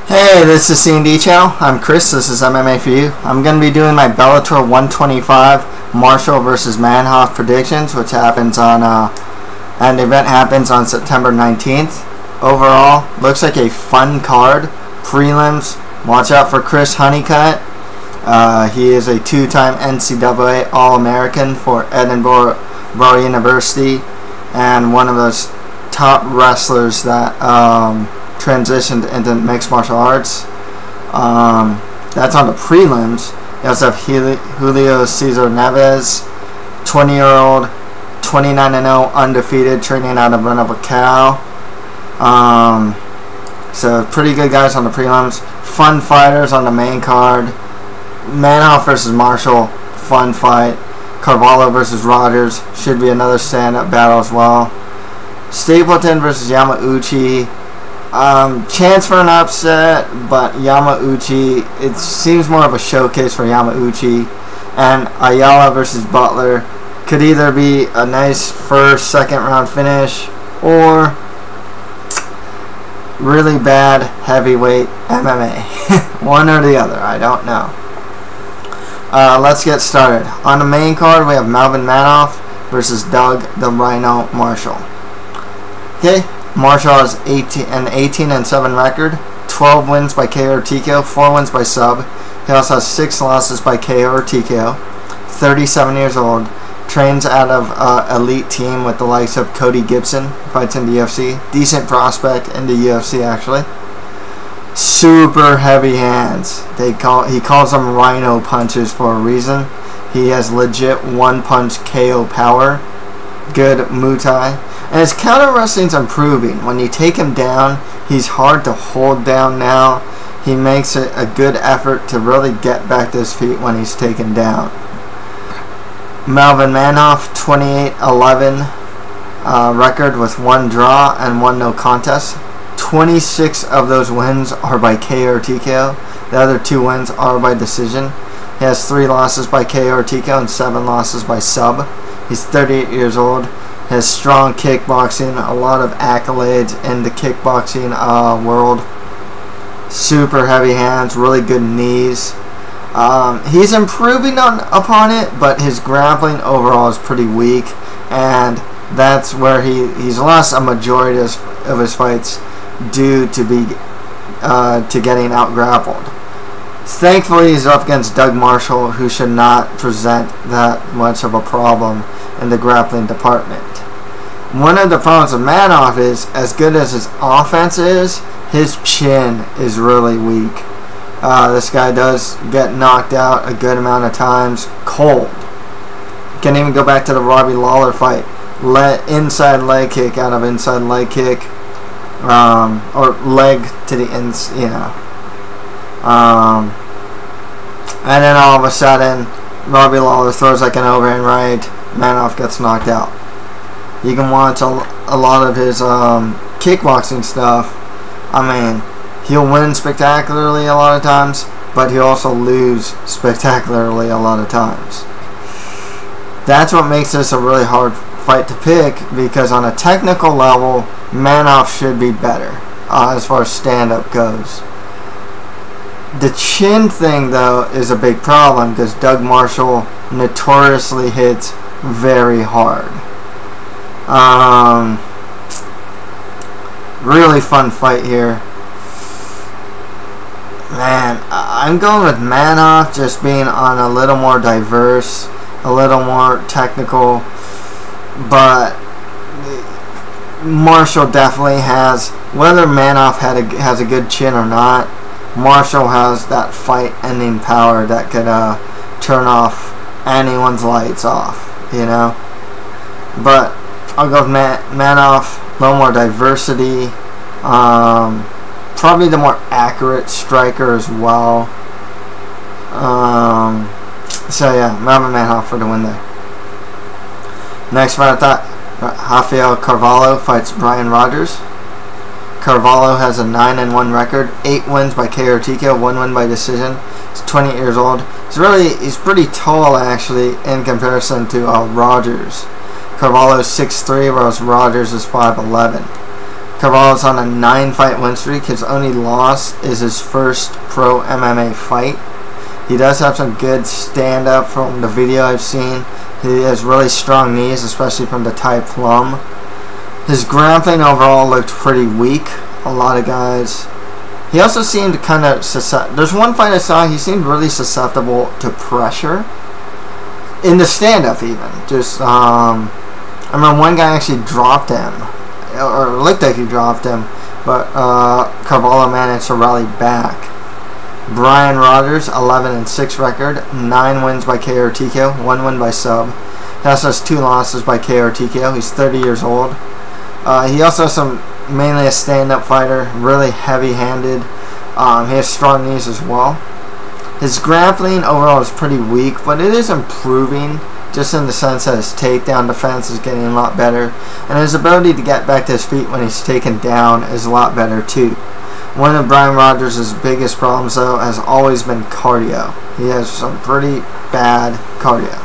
Hey, this is C&D Channel. I'm Chris. This is MMA for you. I'm going to be doing my Bellator 125 Marshall versus Manhoef predictions, which happens on, and the event happens on September 19th. Overall, looks like a fun card. Prelims, watch out for Chris Honeycutt. He is a two-time NCAA All-American for Edinburgh University and one of those top wrestlers that transitioned into mixed martial arts. That's on the prelims. You also have Julio Cesar Neves, 20-year-old, 29-0, undefeated, training out of Run of a Cow. So pretty good guys on the prelims. Fun fighters on the main card. Manhoef versus Marshall, fun fight. Carvalho versus Rogers, should be another stand-up battle as well. Stapleton versus Yamauchi. Chance for an upset, but Yamauchi, it seems more of a showcase for Yamauchi. And Ayala versus Butler could either be a nice first, second round finish or really bad heavyweight MMA. One or the other, I don't know. Let's get started. On the main card, we have Melvin Manhoef versus Doug the Rhino Marshall. Okay, Marshall has an 18-7 record, 12 wins by KO or TKO, 4 wins by sub. He also has 6 losses by KO or TKO. 37 years old, trains out of elite team with the likes of Cody Gibson, fights in the UFC. Decent prospect in the UFC actually. Super heavy hands. He calls them rhino punches for a reason. He has legit one-punch KO power. Good Muay Thai. And his counter wrestling's improving. When you take him down, he's hard to hold down now. He makes it a good effort to really get back to his feet when he's taken down. Melvin Manhoef, 28-11 record with 1 draw and 1 no contest. 26 of those wins are by KO or TKO. The other 2 wins are by decision. He has 3 losses by KO or TKO and 7 losses by sub. He's 38 years old. Has strong kickboxing, a lot of accolades in the kickboxing world. Super heavy hands, really good knees. He's improving upon it, but his grappling overall is pretty weak, and that's where he's lost a majority of his fights due to getting out grappled. Thankfully, he's up against Doug Marshall, who should not present that much of a problem in the grappling department. One of the problems with Manhoef is, as good as his offense is, his chin is really weak. This guy does get knocked out a good amount of times cold. Can't even go back to the Robbie Lawler fight. Inside leg kick out of inside leg kick, or leg to the ins, you know. And then all of a sudden, Robbie Lawler throws like an overhand right. Manhoef gets knocked out. You can watch a lot of his kickboxing stuff. I mean, he'll win spectacularly a lot of times, but he'll also lose spectacularly a lot of times. That's what makes this a really hard fight to pick, because on a technical level, Manhoef should be better as far as stand-up goes. The chin thing, though, is a big problem because Doug Marshall notoriously hits very hard. Really fun fight here. Man, I'm going with Manhoef just being on a little more diverse, a little more technical, but Marshall definitely has, whether Manhoef has a good chin or not, Marshall has that fight-ending power that could turn off anyone's lights off, you know. But I'll go with Manhoef, a little more diversity, probably the more accurate striker as well. So yeah, Melvin Manhoef for the win there. Next fight, I thought Raphael Carvalho fights Brian Rogers. Carvalho has a 9-1 record, 8 wins by KO or TKO, 1 win by decision. He's 28 years old. He's pretty tall actually in comparison to Rogers. Carvalho is 6'3", whereas Rogers is 5'11". Carvalho's on a 9-fight win streak. His only loss is his first pro MMA fight. He does have some good stand-up from the video I've seen. He has really strong knees, especially from the Thai plum. His grappling overall looked pretty weak. A lot of guys. He also seemed kind of there's one fight I saw, he seemed really susceptible to pressure. In the stand-up even. Just, I remember one guy actually dropped him. Or it looked like he dropped him. But Carvalho managed to rally back. Brian Rogers, 11-6 record. 9 wins by KO or TKO. 1 win by sub. He also has 2 losses by KO or TKO. He's 30 years old. He also has mainly a stand-up fighter. Really heavy-handed. He has strong knees as well. His grappling overall is pretty weak, but it is improving, just in the sense that his takedown defense is getting a lot better, and his ability to get back to his feet when he's taken down is a lot better too. One of Brian Rogers' biggest problems, though, has always been cardio. He has some pretty bad cardio.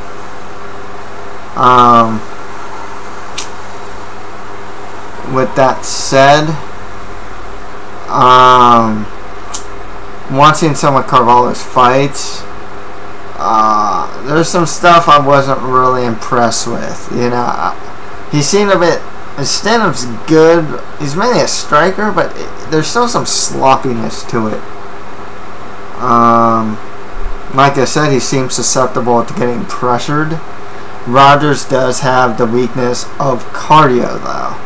With that said, watching some of Carvalho's fights, there's some stuff I wasn't really impressed with. You know, he seemed a bit. His stand-up's good. He's mainly a striker, but there's still some sloppiness to it. Like I said, he seems susceptible to getting pressured. Rogers does have the weakness of cardio, though.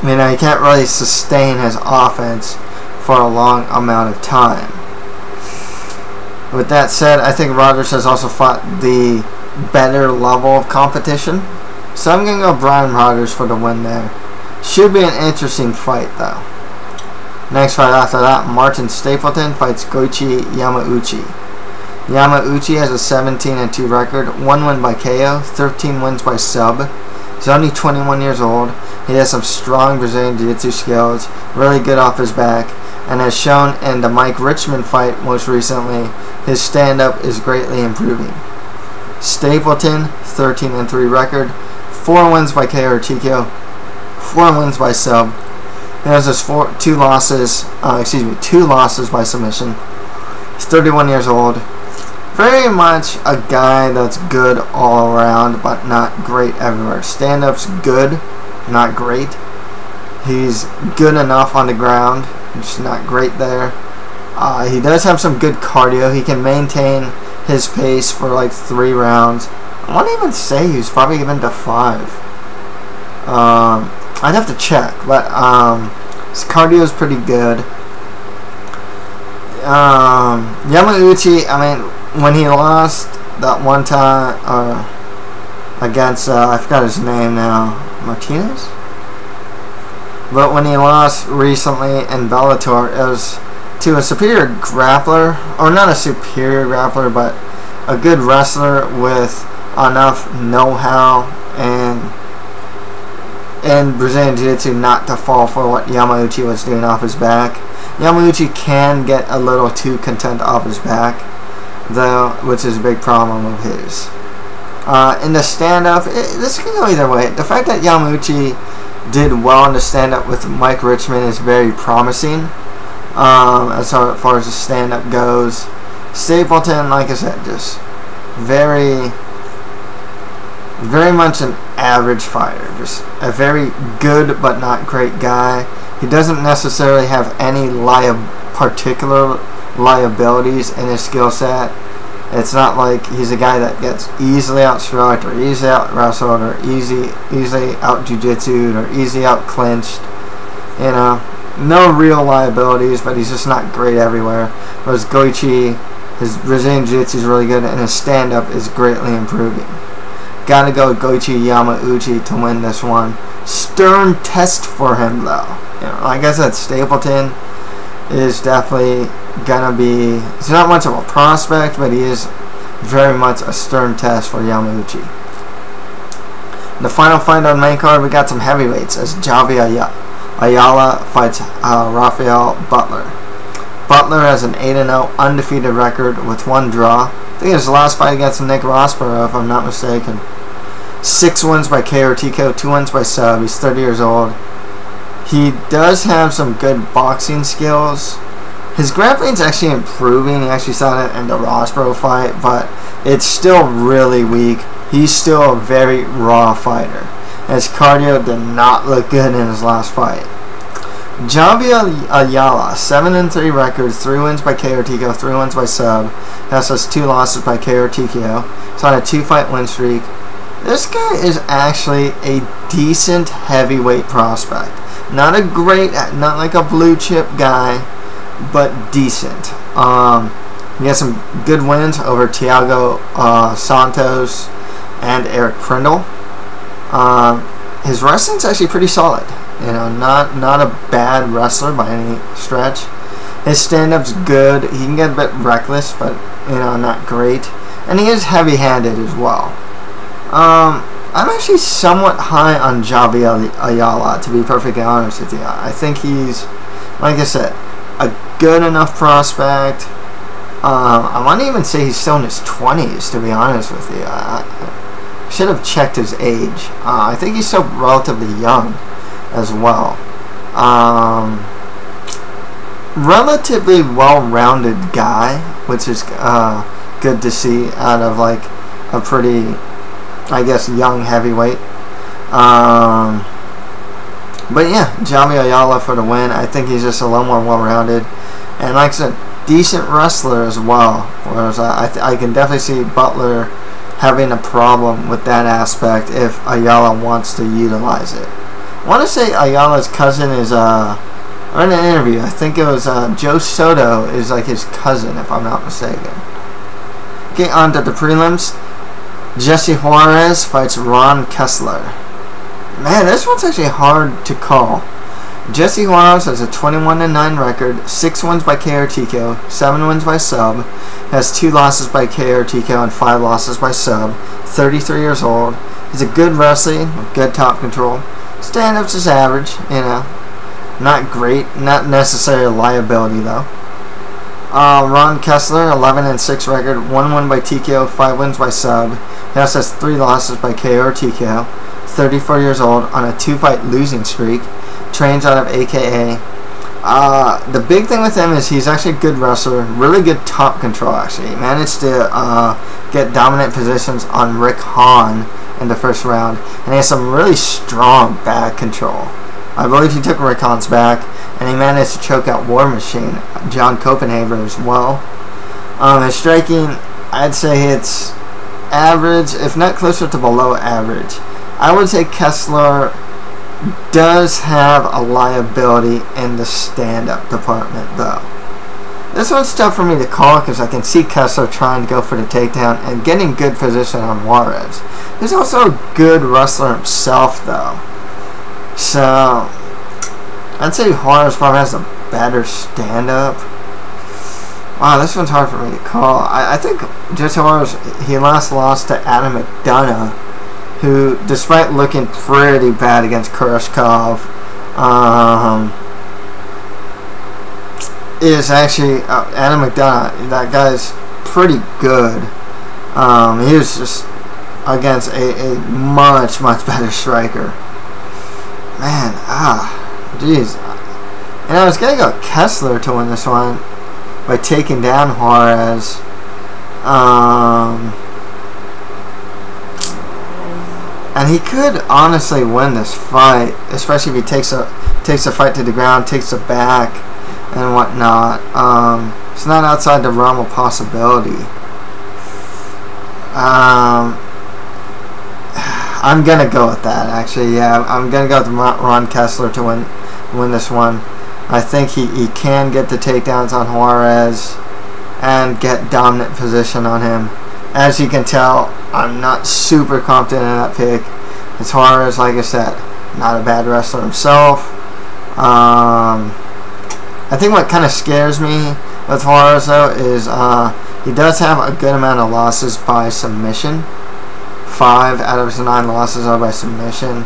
You know, he can't really sustain his offense for a long amount of time. With that said, I think Rogers has also fought the better level of competition. So I'm going to go Brian Rogers for the win there. Should be an interesting fight, though. Next fight after that, Martin Stapleton fights Goiti Yamauchi. Yamauchi has a 17-2 record, 1 win by KO, 13 wins by sub. He's only 21 years old. He has some strong Brazilian Jiu-Jitsu skills, really good off his back, and as shown in the Mike Richmond fight most recently, his stand-up is greatly improving. Stapleton, 13-3 record, 4 wins by KO or TKO, 4 wins by sub. He has his 2 losses by submission. He's 31 years old. Very much a guy that's good all around, but not great everywhere. Stand-up's good, not great. He's good enough on the ground, just not great there. He does have some good cardio. He can maintain his pace for like 3 rounds. I won't even say he's probably even to 5. I'd have to check, but his cardio is pretty good. Yamaguchi, I mean, when he lost that one time against, I forgot his name now, Martinez? But when he lost recently in Bellator, it was to a superior grappler, or not a superior grappler, but a good wrestler with enough know-how and Brazilian Jiu-Jitsu not to fall for what Yamauchi was doing off his back. Yamauchi can get a little too content off his back, though, which is a big problem of his. In the stand-up, this can go either way. The fact that Yamauchi did well in the stand-up with Mike Richmond is very promising, as far as the stand-up goes. Stapleton, like I said, just very much an average fighter. Just a very good but not great guy. He doesn't necessarily have any particular liabilities in his skill set. It's not like he's a guy that gets easily outstruck or easily out wrestled or easily out jiu-jitsu'd or easily out clinched. You know, no real liabilities, but he's just not great everywhere. Whereas Goiti, his Brazilian jiu-jitsu is really good and his stand-up is greatly improving. Gotta go Goiti Yamauchi to win this one. Stern test for him, though. You know, like I said, Stapleton is definitely gonna be. He's not much of a prospect, but he is very much a stern test for Yamauchi. The final fight on the main card, we got some heavyweights as Javy Ayala fights Raphael Butler. Butler has an 8-0 undefeated record with 1 draw. I think his last fight against Nick Rossborough, if I'm not mistaken. 6 wins by KO or TKO, 2 wins by sub. He's 30 years old. He does have some good boxing skills. His grappling's actually improving. He actually saw it in the Rosbro fight, but it's still really weak. He's still a very raw fighter. His cardio did not look good in his last fight. Javy Ayala, 7-3 record, 3 wins by KO or TKO, 3 wins by sub. He also has 2 losses by KO or TKO. He's on a 2-fight win streak. This guy is actually a decent heavyweight prospect. Not a great, not like a blue chip guy, but decent. He has some good wins over Thiago Santos and Eric Prindle. His wrestling's actually pretty solid. You know, not a bad wrestler by any stretch. His stand-up's good. He can get a bit reckless, but you know, not great. And he is heavy-handed as well. I'm actually somewhat high on Javy Ayala, to be perfectly honest with you. I think he's, like I said, a good enough prospect. I want to even say he's still in his 20s, to be honest with you. I should have checked his age. I think he's still relatively young as well. Relatively well-rounded guy, which is good to see out of like a pretty, I guess, young heavyweight. But yeah, Javy Ayala for the win. I think he's just a little more well-rounded, and like I said, decent wrestler as well. Whereas I can definitely see Butler having a problem with that aspect if Ayala wants to utilize it. I want to say Ayala's cousin is or in an interview, I think it was Joe Soto is like his cousin, if I'm not mistaken. Okay, on to the prelims. Jesse Juarez fights Ron Keslar. Man, this one's actually hard to call. Jesse Juarez has a 21-9 record, 6 wins by KO or TKO, 7 wins by sub, has 2 losses by KO or TKO, and 5 losses by sub. 33 years old. He's a good wrestler with good top control. Stand-up's just average, you know. Not great, not necessarily a liability though. Ron Keslar, 11-6 record, 1 win by TKO, 5 wins by sub. He also has 3 losses by KO or TKO. 34 years old, on a 2-fight losing streak. Trains out of AKA. The big thing with him is he's actually a good wrestler, really good top control actually. He managed to get dominant positions on Rick Hahn in the first round, and he has some really strong back control. I believe he took Rick Hahn's back, and he managed to choke out War Machine, John Copenhaver as well. His striking, I'd say it's average, if not closer to below average. I would say Keslar does have a liability in the stand-up department though. This one's tough for me to call because I can see Keslar trying to go for the takedown and getting good position on Juarez. He's also a good wrestler himself though. So I'd say Juarez probably has a better stand-up. Wow, this one's hard for me to call. I think Jesse Juarez, he last lost to Adam McDonough, who, despite looking pretty bad against Kurashkov, is actually Adam McDonough. That guy's pretty good. He was just against a much better striker. Man, jeez. And I was gonna go Keslar to win this one by taking down Juarez. And he could honestly win this fight, especially if he takes a fight to the ground, takes it back, and whatnot. It's not outside the realm of possibility. I'm gonna go with that. Actually, yeah, I'm gonna go with Ron Keslar to win this one. I think he can get the takedowns on Juarez and get dominant position on him. As you can tell, I'm not super confident in that pick. It's Juarez, like I said, not a bad wrestler himself. I think what kind of scares me with Juarez though is he does have a good amount of losses by submission. 5 out of his 9 losses are by submission.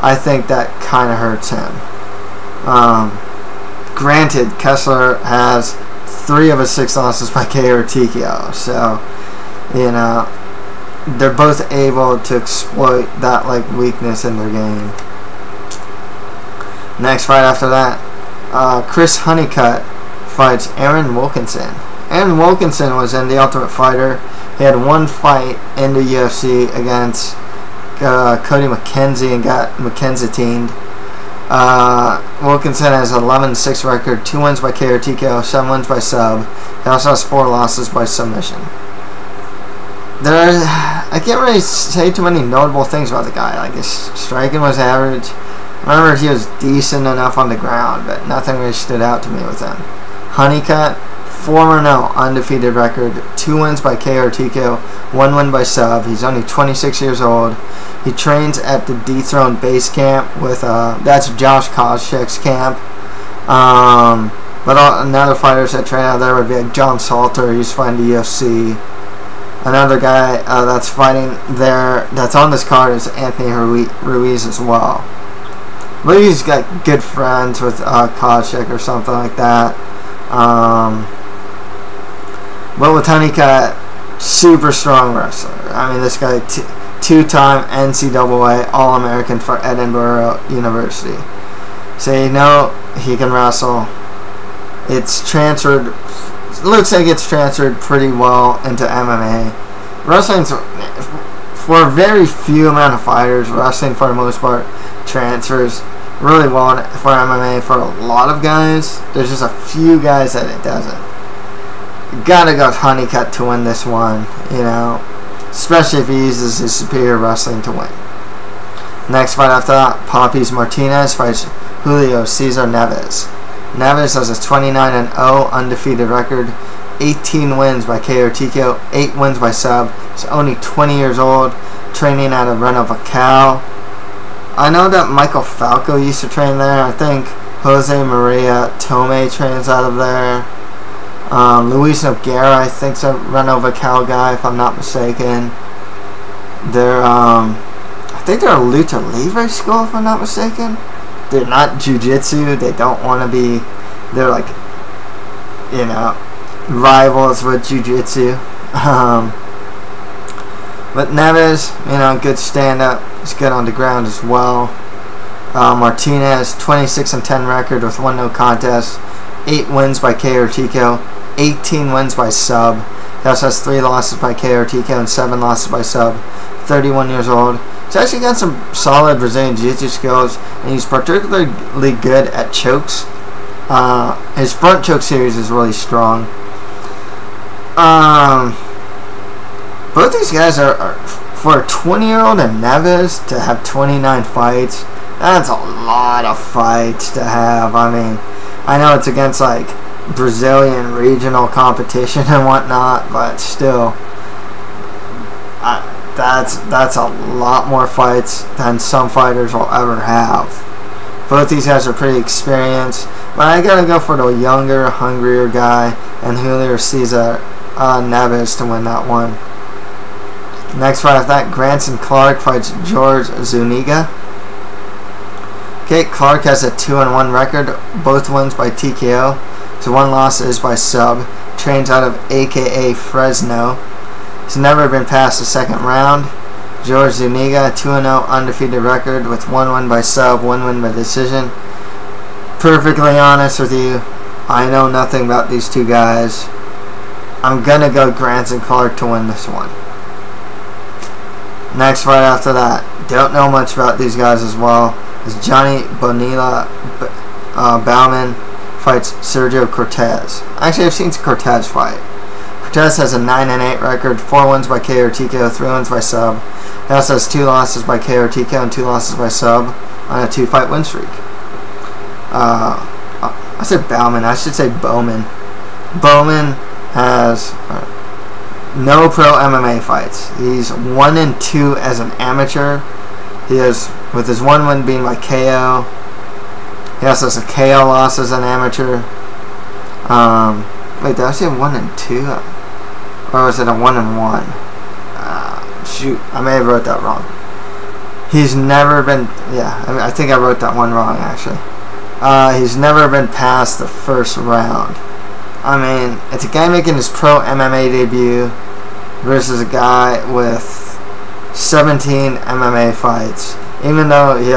I think that kind of hurts him. Granted, Keslar has 3 of his 6 losses by KO or TKO, so you know, they're both able to exploit that like weakness in their game. Next fight after that, Chris Honeycutt fights Aaron Wilkinson. Aaron Wilkinson was in The Ultimate Fighter. He had one fight in the UFC against Cody McKenzie and got McKenzie-teamed. Wilkinson has 11-6 record, 2 wins by KO TKO, 7 wins by sub. He also has 4 losses by submission. I can't really say too many notable things about the guy. Like, his striking was average. I remember he was decent enough on the ground, but nothing really stood out to me with him. Honeycutt, 4-0 undefeated record, 2 wins by KO or TKO, 1 win by sub. He's only 26 years old. He trains at the Dethroned Base Camp with that's Josh Koscheck's camp. But another fighters that train out there would be like John Salter. He's fighting the UFC. Another guy that's fighting there that's on this card is Anthony Ruiz as well. But he's got good friends with Koscheck or something like that. But with Honeycutt, super strong wrestler. I mean, this guy, 2-time NCAA All-American for Edinburgh University. So you know he can wrestle. It's transferred. It looks like it's transferred pretty well into MMA. Wrestling's, for a very few amount of fighters, wrestling for the most part transfers really well for MMA for a lot of guys. There's just a few guys that it doesn't. You gotta go with Honeycutt to win this one, you know, especially if he uses his superior wrestling to win. Next fight after that, Poppies Martinez fights Julio Cesar Neves. Neves has a 29-0 undefeated record, 18 wins by KO or TKO, 8 wins by sub. He's only 20 years old, training out of Reno Vacal. I know that Michael Falco used to train there. I think Jose Maria Tome trains out of there. Luis Noguera, I think, is a Reno Vacal guy, if I'm not mistaken. They're, I think they're a Lucha Libre school, if I'm not mistaken. They're not jiu-jitsu. They don't want to be, they're like, you know, rivals with jiu-jitsu. But Neves, you know, good stand-up. He's good on the ground as well. Martinez, 26-10 record with 1 no contest, 8 wins by KO or TKO, 18 wins by sub. He also has 3 losses by KO or TKO and 7 losses by sub. 31 years old. He's actually got some solid Brazilian Jiu-Jitsu skills, and he's particularly good at chokes. His front choke series is really strong. Both these guys are for a 20-year-old and Neves to have 29 fights. That's a lot of fights to have. I mean, I know it's against like Brazilian regional competition and whatnot, but still, that's a lot more fights than some fighters will ever have. Both these guys are pretty experienced, but I gotta go for the younger, hungrier guy, and Julio Cesar Neves to win that one. Next fight after that, Granson Clark fights George Zuniga. Okay, Clark has a 2-1 record, both wins by TKO. His 1 loss is by sub. Trains out of AKA Fresno. He's never been past the 2nd round. George Zuniga, 2-0 undefeated record with 1 win by sub, 1 win by decision. Perfectly honest with you, I know nothing about these two guys. I'm gonna go Granson Clark to win this one. Next fight after that, don't know much about these guys as well, is Jonny Bonilla-Bowman fights Sergio Cortez. Actually, I've seen Cortez fight. Cortez has a 9-8 record, 4 wins by KO or TKO, 3 wins by sub. He also has 2 losses by KO or TKO and 2 losses by sub on a 2-fight win streak. I said Bowman, I should say Bowman. Bowman has no pro MMA fights. He's 1-2 as an amateur. He has, with his 1 win being by KO. He also has a KO loss as an amateur. Wait, did I say 1-2? Or was it a 1-1? Shoot, I may have wrote that wrong. He's never been, yeah, I think I wrote that one wrong actually. He's never been past the 1st round. I mean, it's a guy making his pro MMA debut versus a guy with 17 MMA fights. Even though he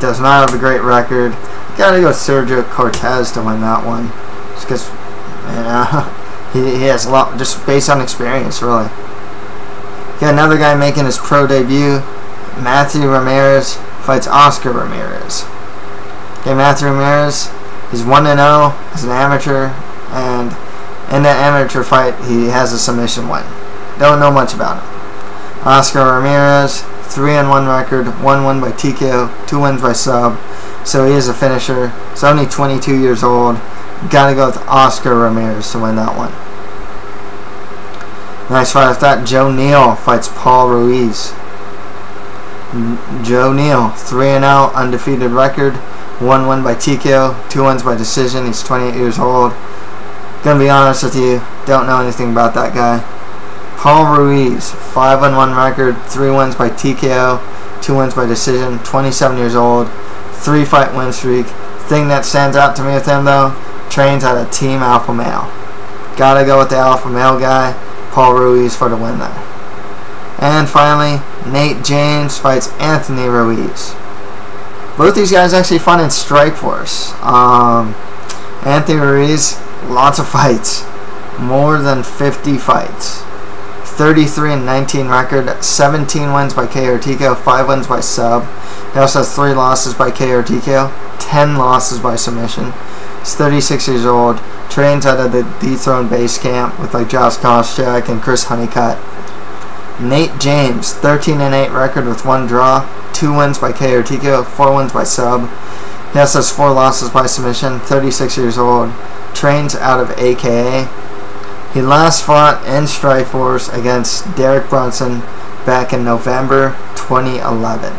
does not have a great record, you gotta go Sergio Cortez to win that one. Just because, you know, he has a lot, just based on experience, really. Got another guy making his pro debut. Matthew Ramirez fights Oscar Ramirez. Okay, Matthew Ramirez, he's 1-0 as an amateur, and in that amateur fight, he has a submission win. Don't know much about him. Oscar Ramirez, 3-1 record, 1 win by TKO, 2 wins by sub, so he is a finisher. He's only 22 years old. Gotta go with Oscar Ramirez to win that one. Nice fight with that. Neal fights Paul Ruiz. Neal, 3-0, undefeated record, 1 win by TKO, 2 wins by decision. He's 28 years old. Gonna be honest with you, don't know anything about that guy. Paul Ruiz, 5-1 record, 3 wins by TKO, 2 wins by decision, 27 years old, 3-fight win streak. Thing that stands out to me with him though, trains at a Team Alpha Male. Gotta go with the Alpha Male guy, Paul Ruiz, for the win there. And finally, Nate James fights Anthony Ruiz. Both these guys actually fought in Strikeforce. Anthony Ruiz, lots of fights, more than 50 fights. 33-19 record, 17 wins by KO or TKO, 5 wins by sub. He also has 3 losses by KO or TKO, 10 losses by submission. He's 36 years old, trains out of the Dethroned base camp with like Josh Koscheck and Chris Honeycutt. Nate James, 13-8 record with 1 draw, 2 wins by KO or TKO, 4 wins by sub. He also has 4 losses by submission, 36 years old, trains out of AKA. He last fought in Strikeforce against Derek Brunson back in November 2011.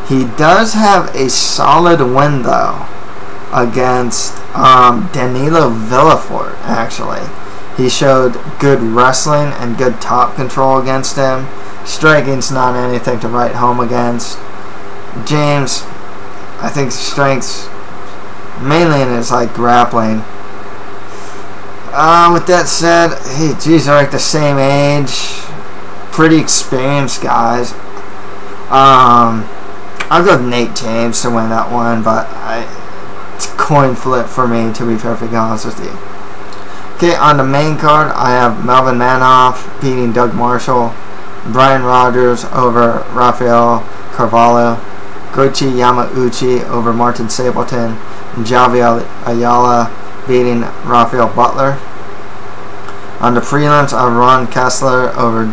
He does have a solid win though against Danilo Villafort, actually. He showed good wrestling and good top control against him. Striking's not anything to write home against. James, I think strength's mainly in his like grappling. With that said, hey, geez, they're like the same age, pretty experienced guys. I'll go with Nate James to win that one, but it's a coin flip for me, to be perfectly honest with you. Okay, on the main card, I have Melvin Manhoef beating Doug Marshall, Brian Rogers over Raphael Carvalho, Goiti Yamauchi over Martin Stapleton, and Javy Ayala beating Raphael Butler. On the prelims, I have Ron Keslar over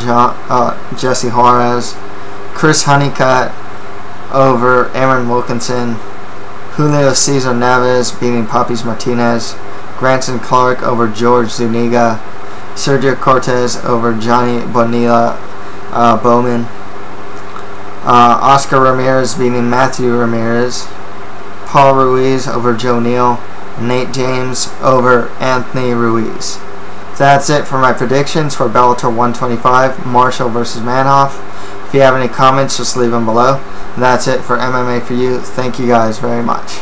Jesse Juarez, Chris Honeycutt over Aaron Wilkinson, Julio Cesar Neves beating Poppies Martinez, Granson Clark over George Zuniga, Sergio Cortez over Jonny Bonilla-Bowman, Oscar Ramirez beating Matthew Ramirez, Paul Ruiz over Neal, Nate James over Anthony Ruiz. That's it for my predictions for Bellator 125, Marshall versus Manhoef. If you have any comments, just leave them below. That's it for MMA for you. Thank you guys very much.